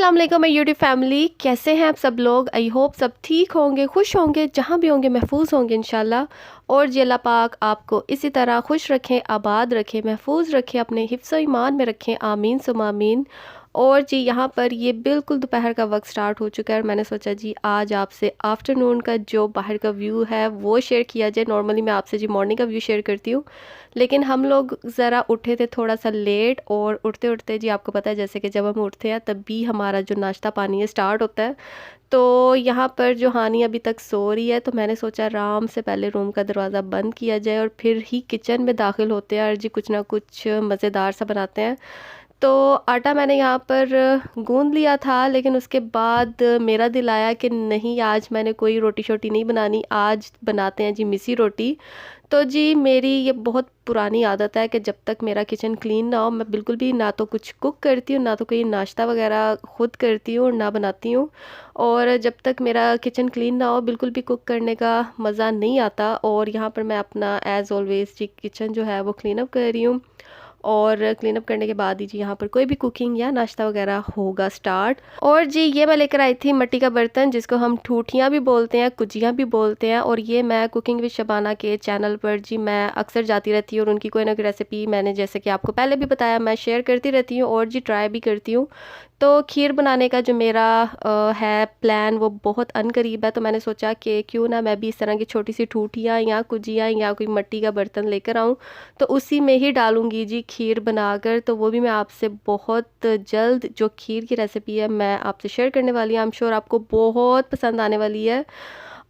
अस्सलाम वालेकुम my YouTube family, कैसे हैं आप सब लोग। आई होप सब ठीक होंगे, खुश होंगे, जहाँ भी होंगे महफूज होंगे इंशाल्लाह। और जी अल्लाह पाक आपको इसी तरह खुश रखें, आबाद रखें, महफूज रखें, अपने हिफ्ज़ ईमान में रखें, आमीन सुम आमीन। और जी यहाँ पर ये बिल्कुल दोपहर का वक्त स्टार्ट हो चुका है और मैंने सोचा जी आज आपसे आफ्टरनून का जो बाहर का व्यू है वो शेयर किया जाए। नॉर्मली मैं आपसे जी मॉर्निंग का व्यू शेयर करती हूँ, लेकिन हम लोग ज़रा उठे थे थोड़ा सा लेट, और उठते उठते जी आपको पता है जैसे कि जब हम उठते हैं तब भी हमारा जो नाश्ता पानी है स्टार्ट होता है। तो यहाँ पर जो हानी अभी तक सो रही है, तो मैंने सोचा आराम से पहले रूम का दरवाज़ा बंद किया जाए और फिर ही किचन में दाखिल होते हैं और जी कुछ ना कुछ मज़ेदार सा बनाते हैं। तो आटा मैंने यहाँ पर गूंद लिया था, लेकिन उसके बाद मेरा दिल आया कि नहीं, आज मैंने कोई रोटी शोटी नहीं बनानी, आज बनाते हैं जी मिसी रोटी। तो जी मेरी ये बहुत पुरानी आदत है कि जब तक मेरा किचन क्लीन ना हो मैं बिल्कुल भी ना तो कुछ कुक करती हूँ, ना तो कोई नाश्ता वगैरह खुद करती हूँ और ना बनाती हूँ। और जब तक मेरा किचन क्लीन ना हो बिल्कुल भी कुक करने का मज़ा नहीं आता। और यहाँ पर मैं अपना एज़ ऑलवेज़ जी किचन जो है वो क्लीन अप कर रही हूँ, और क्लीन अप करने के बाद ही जी यहाँ पर कोई भी कुकिंग या नाश्ता वगैरह होगा स्टार्ट। और जी ये मैं लेकर आई थी मिट्टी का बर्तन, जिसको हम ठूठियाँ भी बोलते हैं, कुजियाँ भी बोलते हैं। और ये मैं कुकिंग विद शबाना के चैनल पर जी मैं अक्सर जाती रहती हूँ और उनकी कोई ना कोई रेसिपी मैंने जैसे कि आपको पहले भी बताया मैं शेयर करती रहती हूँ और जी ट्राई भी करती हूँ। तो खीर बनाने का जो मेरा है प्लान वो बहुत अनकरीब है, तो मैंने सोचा कि क्यों ना मैं भी इस तरह की छोटी सी ठूठियाँ या कुजियाँ या कोई मिट्टी का बर्तन लेकर आऊँ, तो उसी में ही डालूँगी जी खीर बनाकर। तो वो भी मैं आपसे बहुत जल्द जो खीर की रेसिपी है मैं आपसे शेयर करने वाली हूँ। आई एम श्योर आपको बहुत पसंद आने वाली है।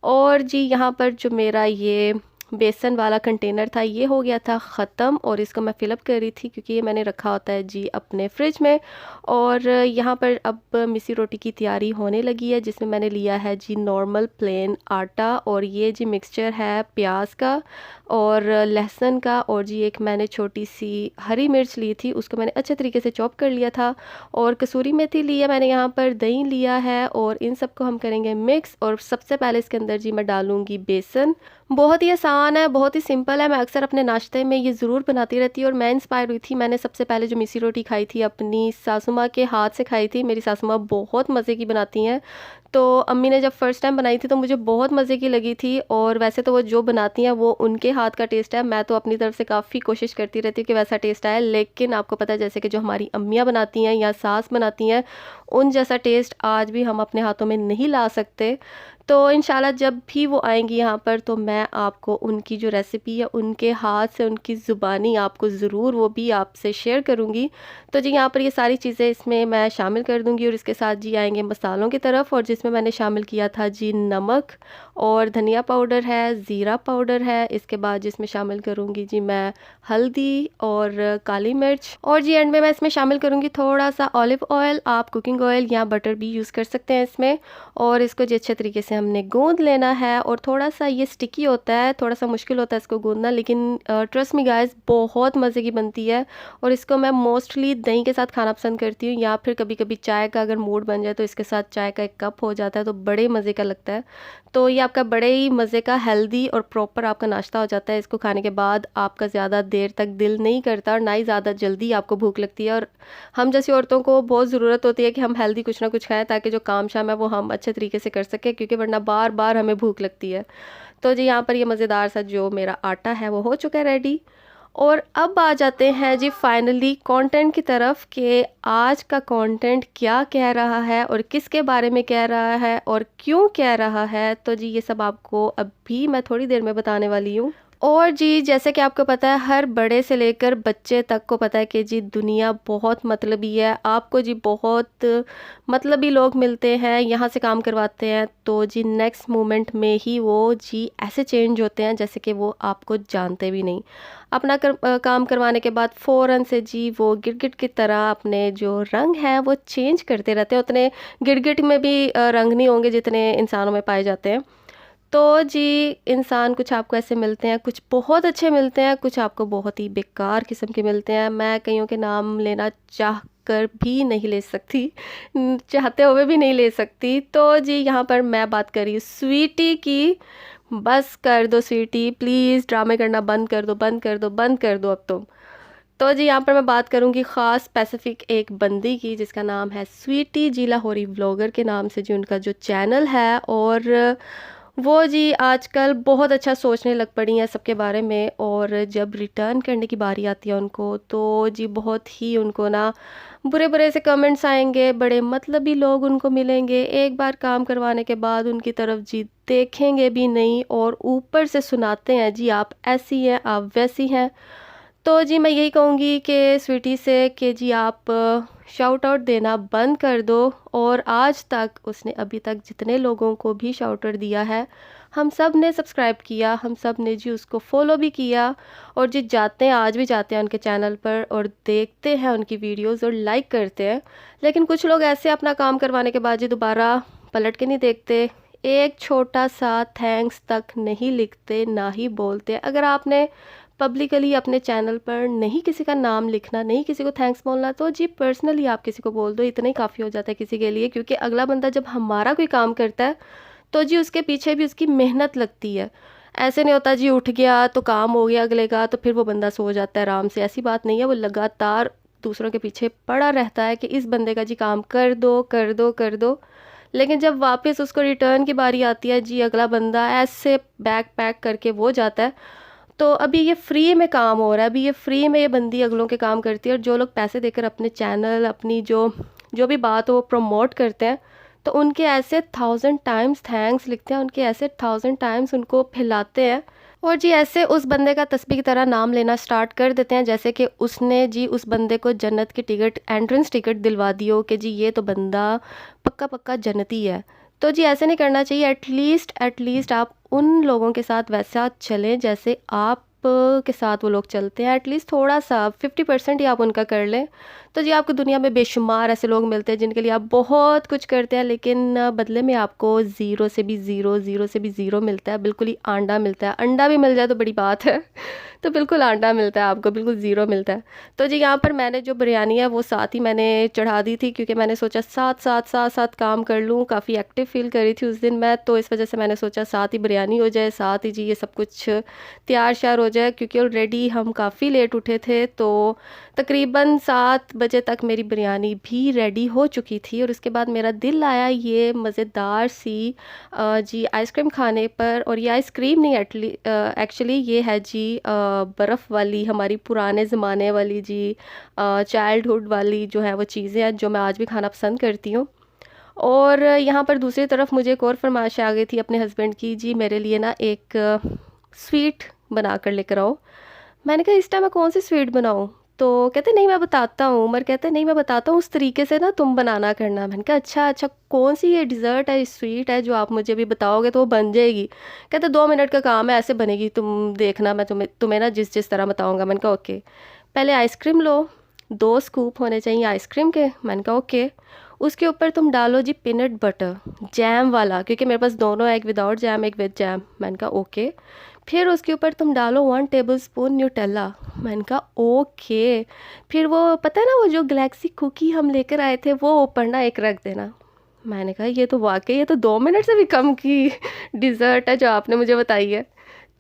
और जी यहाँ पर जो मेरा ये बेसन वाला कंटेनर था ये हो गया था ख़त्म, और इसको मैं फ़िलअप कर रही थी क्योंकि ये मैंने रखा होता है जी अपने फ्रिज में। और यहाँ पर अब मिसी रोटी की तैयारी होने लगी है, जिसमें मैंने लिया है जी नॉर्मल प्लेन आटा, और ये जी मिक्सचर है प्याज का और लहसुन का, और जी एक मैंने छोटी सी हरी मिर्च ली थी, उसको मैंने अच्छे तरीके से चॉप कर लिया था। और कसूरी मेथी ली है मैंने, यहाँ पर दही लिया है, और इन सबको हम करेंगे मिक्स। और सबसे पहले इसके अंदर जी मैं डालूँगी बेसन। बहुत ही आसान है, बहुत ही सिंपल है, मैं अक्सर अपने नाश्ते में ये ज़रूर बनाती रहती हूँ। और मैं इंस्पायर हुई थी, मैंने सबसे पहले जो मिसी रोटी खाई थी अपनी सासू माँ के हाथ से खाई थी। मेरी सासू माँ बहुत मज़े की बनाती हैं, तो अम्मी ने जब फ़र्स्ट टाइम बनाई थी तो मुझे बहुत मज़े की लगी थी। और वैसे तो वो जो बनाती हैं वो उनके हाथ का टेस्ट है, मैं तो अपनी तरफ से काफ़ी कोशिश करती रहती हूँ कि वैसा टेस्ट आए, लेकिन आपको पता है जैसे कि जो हमारी अम्मियाँ बनाती हैं या सास बनाती हैं उन जैसा टेस्ट आज भी हम अपने हाथों में नहीं ला सकते। तो इंशाल्लाह जब भी वो आएंगी यहाँ पर तो मैं आपको उनकी जो रेसिपी है उनके हाथ से, उनकी ज़ुबानी आपको ज़रूर वो भी आपसे शेयर करूँगी। तो जी यहाँ पर ये सारी चीज़ें इसमें मैं शामिल कर दूँगी, और इसके साथ जी आएंगे मसालों की तरफ, और जिसमें मैंने शामिल किया था जी नमक और धनिया पाउडर है, ज़ीरा पाउडर है, इसके बाद जिसमें शामिल करूँगी जी मैं हल्दी और काली मिर्च, और जी एंड में मैं इसमें शामिल करूँगी थोड़ा सा ऑलिव ऑयल, आप कुकिंग ऑयल या बटर भी यूज़ कर सकते हैं इसमें। और इसको जी अच्छे तरीके से हमने गूंद लेना है, और थोड़ा सा ये स्टिकी होता है, थोड़ा सा मुश्किल होता है इसको गूंदना, लेकिन ट्रस्ट मी गाइस बहुत मज़े की बनती है। और इसको मैं मोस्टली दही के साथ खाना पसंद करती हूँ, या फिर कभी कभी चाय का अगर मूड बन जाए तो इसके साथ चाय का एक कप हो जाता है तो बड़े मज़े का लगता है। तो ये आपका बड़े ही मज़े का हेल्दी और प्रॉपर आपका नाश्ता हो जाता है। इसको खाने के बाद आपका ज़्यादा देर तक दिल नहीं करता और ना ही ज़्यादा जल्दी आपको भूख लगती है। और हम जैसी औरतों को बहुत ज़रूरत होती है कि हम हेल्दी कुछ ना कुछ खाएं, ताकि जो काम शाम है वो हम अच्छे तरीके से कर सकें, क्योंकि वरना बार बार हमें भूख लगती है। तो जी यहाँ पर ये मज़ेदार सा जो मेरा आटा है वो हो चुका है रेडी। और अब आ जाते हैं जी फाइनली कंटेंट की तरफ, कि आज का कंटेंट क्या कह रहा है और किसके बारे में कह रहा है और क्यों कह रहा है। तो जी ये सब आपको अभी मैं थोड़ी देर में बताने वाली हूँ। और जी जैसे कि आपको पता है हर बड़े से लेकर बच्चे तक को पता है कि जी दुनिया बहुत मतलबी है, आपको जी बहुत मतलबी लोग मिलते हैं, यहाँ से काम करवाते हैं तो जी नेक्स्ट मोमेंट में ही वो जी ऐसे चेंज होते हैं जैसे कि वो आपको जानते भी नहीं। अपना काम करवाने के बाद फ़ौरन से जी वो गिरगिट की तरह अपने जो रंग हैं वो चेंज करते रहते हैं। उतने गिरगिट में भी रंग नहीं होंगे जितने इंसानों में पाए जाते हैं। तो जी इंसान कुछ आपको ऐसे मिलते हैं, कुछ बहुत अच्छे मिलते हैं, कुछ आपको बहुत ही बेकार किस्म के मिलते हैं। मैं कईयों के नाम लेना चाह कर भी नहीं ले सकती, चाहते हुए भी नहीं ले सकती। तो जी यहाँ पर मैं बात कर रही हूँ स्वीटी की। बस कर दो स्वीटी, प्लीज़ ड्रामे करना बंद कर दो, बंद कर दो, बंद कर दो अब तुम। तो जी यहाँ पर मैं बात करूँगी ख़ास स्पेसिफ़िक एक बंदी की जिसका नाम है स्वीटी जी लाहौरी व्लॉगर के नाम से जी उनका जो चैनल है। और वो जी आजकल बहुत अच्छा सोचने लग पड़ी हैं सबके बारे में। और जब रिटर्न करने की बारी आती है उनको तो जी बहुत ही उनको ना बुरे-बुरे से कमेंट्स आएँगे, बड़े मतलबी लोग उनको मिलेंगे, एक बार काम करवाने के बाद उनकी तरफ जी देखेंगे भी नहीं और ऊपर से सुनाते हैं जी आप ऐसी हैं, आप वैसी हैं। तो जी मैं यही कहूँगी कि स्वीटी से कि जी आप शाउट आउट देना बंद कर दो। और आज तक उसने अभी तक जितने लोगों को भी शाउट आउट दिया है, हम सब ने सब्सक्राइब किया, हम सब ने जी उसको फॉलो भी किया और जी जाते हैं, आज भी जाते हैं उनके चैनल पर और देखते हैं उनकी वीडियोस और लाइक करते हैं। लेकिन कुछ लोग ऐसे अपना काम करवाने के बाद जी दोबारा पलट के नहीं देखते, एक छोटा सा थैंक्स तक नहीं लिखते, ना ही बोलते। अगर आपने पब्लिकली अपने चैनल पर नहीं किसी का नाम लिखना, नहीं किसी को थैंक्स बोलना, तो जी पर्सनली आप किसी को बोल दो, इतना ही काफ़ी हो जाता है किसी के लिए। क्योंकि अगला बंदा जब हमारा कोई काम करता है तो जी उसके पीछे भी उसकी मेहनत लगती है। ऐसे नहीं होता जी उठ गया तो काम हो गया अगले का तो फिर वो बंदा सो जाता है आराम से, ऐसी बात नहीं है। वो लगातार दूसरों के पीछे पड़ा रहता है कि इस बंदे का जी काम कर दो कर दो कर दो। लेकिन जब वापस उसको रिटर्न की बारी आती है जी अगला बंदा ऐसे बैग पैक करके वो जाता है। तो अभी ये फ्री में काम हो रहा है, अभी ये फ्री में ये बंदी अगलों के काम करती है। और जो लोग पैसे देकर अपने चैनल अपनी जो जो भी बात हो वो प्रमोट करते हैं तो उनके ऐसे 1000 टाइम्स थैंक्स लिखते हैं, उनके ऐसे 1000 टाइम्स उनको फैलाते हैं। और जी ऐसे उस बंदे का तस्बीह की तरह नाम लेना स्टार्ट कर देते हैं जैसे कि उसने जी उस बंदे को जन्नत की टिकट, एंट्रेंस टिकट दिलवा दी हो कि जी ये तो बंदा पक्का पक्का जन्नती है। तो जी ऐसे नहीं करना चाहिए। एटलीस्ट आप उन लोगों के साथ वैसा चलें जैसे आप के साथ वो लोग चलते हैं। एटलीस्ट थोड़ा सा 50% ही आप उनका कर लें। तो जी आपको दुनिया में बेशुमार ऐसे लोग मिलते हैं जिनके लिए आप बहुत कुछ करते हैं लेकिन बदले में आपको ज़ीरो से भी ज़ीरो, ज़ीरो से भी ज़ीरो मिलता है, बिल्कुल ही आंडा मिलता है। अंडा भी मिल जाए तो बड़ी बात है तो बिल्कुल आंडा मिलता है आपको, बिल्कुल ज़ीरो मिलता है। तो जी यहाँ पर मैंने जो बिरयानी है वो साथ ही मैंने चढ़ा दी थी क्योंकि मैंने सोचा साथ काम कर लूँ, काफ़ी एक्टिव फील कर रही थी उस दिन मैं, तो इस वजह से मैंने सोचा साथ ही बिरयानी हो जाए, साथ ही जी ये सब कुछ तैयार श्यार हो जाए। क्योंकि ऑलरेडी हम काफ़ी लेट उठे थे तो तकरीबन 7 बजे तक मेरी बिरयानी भी रेडी हो चुकी थी। और उसके बाद मेरा दिल आया ये मज़ेदार सी जी आइसक्रीम खाने पर। और ये आइसक्रीम नहीं एक्चुअली ये है जी बर्फ़ वाली, हमारी पुराने ज़माने वाली जी चाइल्डहुड वाली जो है वो चीज़ें हैं जो मैं आज भी खाना पसंद करती हूँ। और यहाँ पर दूसरी तरफ मुझे एक और फरमाइश आ गई थी अपने हस्बैंड की, जी मेरे लिए ना एक स्वीट बना कर लेकर आओ। मैंने कहा इस टाइम मैं कौन सी स्वीट बनाऊँ? तो कहते नहीं मैं बताता हूँ। उमर कहते नहीं मैं बताता हूँ उस तरीके से ना तुम बनाना करना। मैंने कहा अच्छा अच्छा कौन सी ये डिज़र्ट है, स्वीट है जो आप मुझे अभी बताओगे तो वो बन जाएगी? कहते 2 मिनट का काम है, ऐसे बनेगी, तुम देखना, मैं तुम्हें तुम्हें ना जिस जिस तरह बताऊँगा। मैंने कहा ओके। पहले आइसक्रीम लो, 2 स्कूप होने चाहिए आइसक्रीम के। मैंने कहा ओके। उसके ऊपर तुम डालो जी पीनट बटर जैम वाला, क्योंकि मेरे पास दोनों है, एक विदाउट जैम एक विद जैम। मैंने कहा ओके। फिर उसके ऊपर तुम डालो 1 टेबलस्पून न्यूटेला। मैंने कहा ओके। फिर वो पता है ना वो जो गैलेक्सी कुकी हम लेकर आए थे वो ऊपर ना एक रख देना। मैंने कहा ये तो वाकई ये तो 2 मिनट से भी कम की डिज़र्ट है जो आपने मुझे बताई है।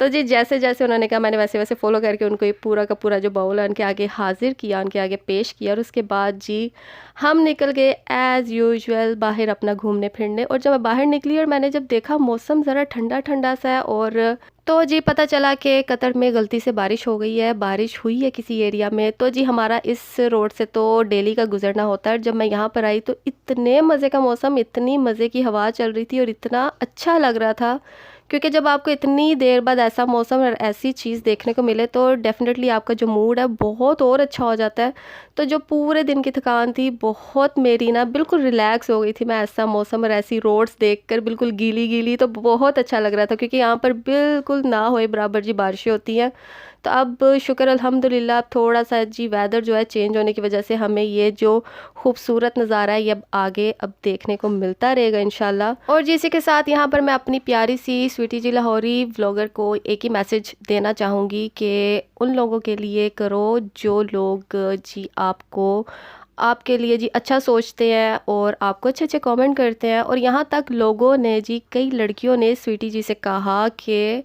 तो जी जैसे जैसे उन्होंने कहा मैंने वैसे वैसे फ़ॉलो करके उनको ये पूरा का पूरा जो बाउल है उनके आगे हाजिर किया, उनके आगे पेश किया। और उसके बाद जी हम निकल गए एज़ यूजुअल बाहर अपना घूमने फिरने। और जब मैं बाहर निकली और मैंने जब देखा मौसम ज़रा ठंडा ठंडा सा है, और तो जी पता चला कि कतर में गलती से बारिश हो गई है, बारिश हुई है किसी एरिया में। तो जी हमारा इस रोड से तो डेली का गुजरना होता है। जब मैं यहाँ पर आई तो इतने मज़े का मौसम, इतनी मज़े की हवा चल रही थी और इतना अच्छा लग रहा था। क्योंकि जब आपको इतनी देर बाद ऐसा मौसम और ऐसी चीज़ देखने को मिले तो डेफ़िनेटली आपका जो मूड है बहुत और अच्छा हो जाता है। तो जो पूरे दिन की थकान थी बहुत मेरी ना बिल्कुल रिलैक्स हो गई थी। मैं ऐसा मौसम और ऐसी रोड्स देखकर बिल्कुल गीली गीली, तो बहुत अच्छा लग रहा था। क्योंकि यहाँ पर बिल्कुल ना होए बराबर जी बारिशें होती हैं। तो अब शुक्र अल्हम्दुलिल्लाह अब थोड़ा सा जी वेदर जो है चेंज होने की वजह से हमें ये जो खूबसूरत नज़ारा है ये अब आगे अब देखने को मिलता रहेगा इंशाल्लाह। और जी इसी के साथ यहाँ पर मैं अपनी प्यारी सी स्वीटी जी लाहौरी व्लॉगर को एक ही मैसेज देना चाहूँगी कि उन लोगों के लिए करो जो लोग जी आपको आपके लिए जी अच्छा सोचते हैं और आपको अच्छे अच्छे कमेंट करते हैं। और यहाँ तक लोगों ने जी, कई लड़कियों ने स्वीटी जी से कहा कि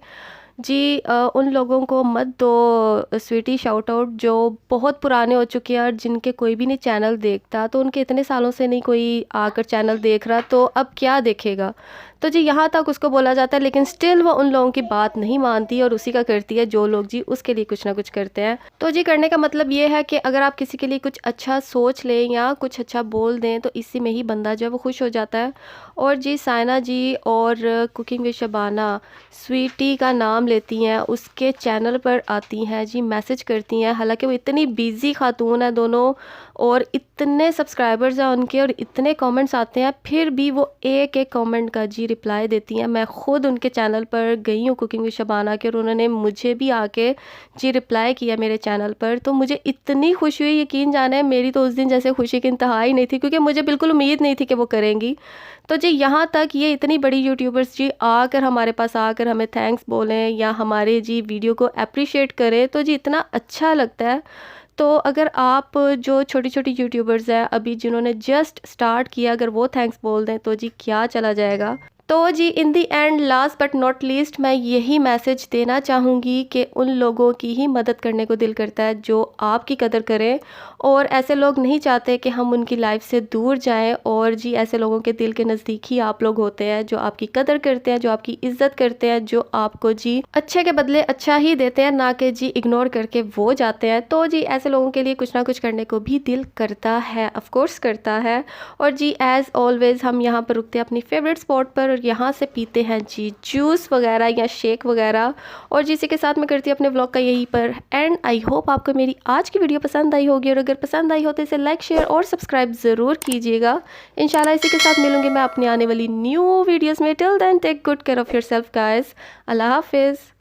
जी उन लोगों को मत दो स्वीटी शाउट आउट जो बहुत पुराने हो चुके हैं और जिनके कोई भी नहीं चैनल देखता, तो उनके इतने सालों से नहीं कोई आकर चैनल देख रहा, तो अब क्या देखेगा। तो जी यहाँ तक उसको बोला जाता है, लेकिन स्टिल वो उन लोगों की बात नहीं मानती और उसी का करती है जो लोग जी उसके लिए कुछ ना कुछ करते हैं। तो जी करने का मतलब ये है कि अगर आप किसी के लिए कुछ अच्छा सोच लें या कुछ अच्छा बोल दें, तो इसी में ही बंदा जो है वो खुश हो जाता है। और जी सायना जी और कुकिंग विद शबाना स्वीटी का नाम लेती हैं, उसके चैनल पर आती हैं जी, मैसेज करती हैं। हालांकि वो इतनी बिजी खातून है दोनों, और इतने सब्सक्राइबर्स हैं उनके और इतने कमेंट्स आते हैं, फिर भी वो एक एक कमेंट का जी रिप्लाई देती हैं। मैं ख़ुद उनके चैनल पर गई हूँ कुकिंग विद शबाना के, और उन्होंने मुझे भी आके जी रिप्लाई किया मेरे चैनल पर। तो मुझे इतनी खुशी हुई, यकीन जाने मेरी तो उस दिन जैसे खुशी की इंतहा ही नहीं थी, क्योंकि मुझे बिल्कुल उम्मीद नहीं थी कि वो करेंगी। तो जी यहाँ तक ये इतनी बड़ी यूट्यूबर्स जी आकर हमारे पास आकर हमें थैंक्स बोलें या हमारे जी वीडियो को अप्रिशिएट करें, तो जी इतना अच्छा लगता है। तो अगर आप जो छोटी छोटी यूट्यूबर्स हैं अभी जिन्होंने जस्ट स्टार्ट किया, अगर वो थैंक्स बोल दें तो जी क्या चला जाएगा। तो जी in the end last but not least मैं यही मैसेज देना चाहूँगी कि उन लोगों की ही मदद करने को दिल करता है जो आपकी कदर करें, और ऐसे लोग नहीं चाहते कि हम उनकी लाइफ से दूर जाएं। और जी ऐसे लोगों के दिल के नज़दीक ही आप लोग होते हैं, जो आपकी कदर करते हैं, जो आपकी इज्जत करते हैं, जो आपको जी अच्छे के बदले अच्छा ही देते हैं, ना कि जी इग्नोर करके वो जाते हैं। तो जी ऐसे लोगों के लिए कुछ ना कुछ करने को भी दिल करता है, ऑफ कोर्स करता है। और जी एज़ ऑलवेज़ हम यहाँ पर रुकते हैं अपनी फेवरेट स्पॉट पर, और यहाँ से पीते हैं जी जूस वगैरह या शेक वगैरह। और जी इसी के साथ मैं करती हूँ अपने व्लॉग का यहीं पर एंड। आई होप आपको मेरी आज की वीडियो पसंद आई होगी, और अगर पसंद आई हो तो इसे लाइक शेयर और सब्सक्राइब ज़रूर कीजिएगा। इंशाल्लाह इसी के साथ मिलूंगी मैं अपनी आने वाली न्यू वीडियोज़ में। Till then take good care of yourself guys. अल्लाह हाफिज़।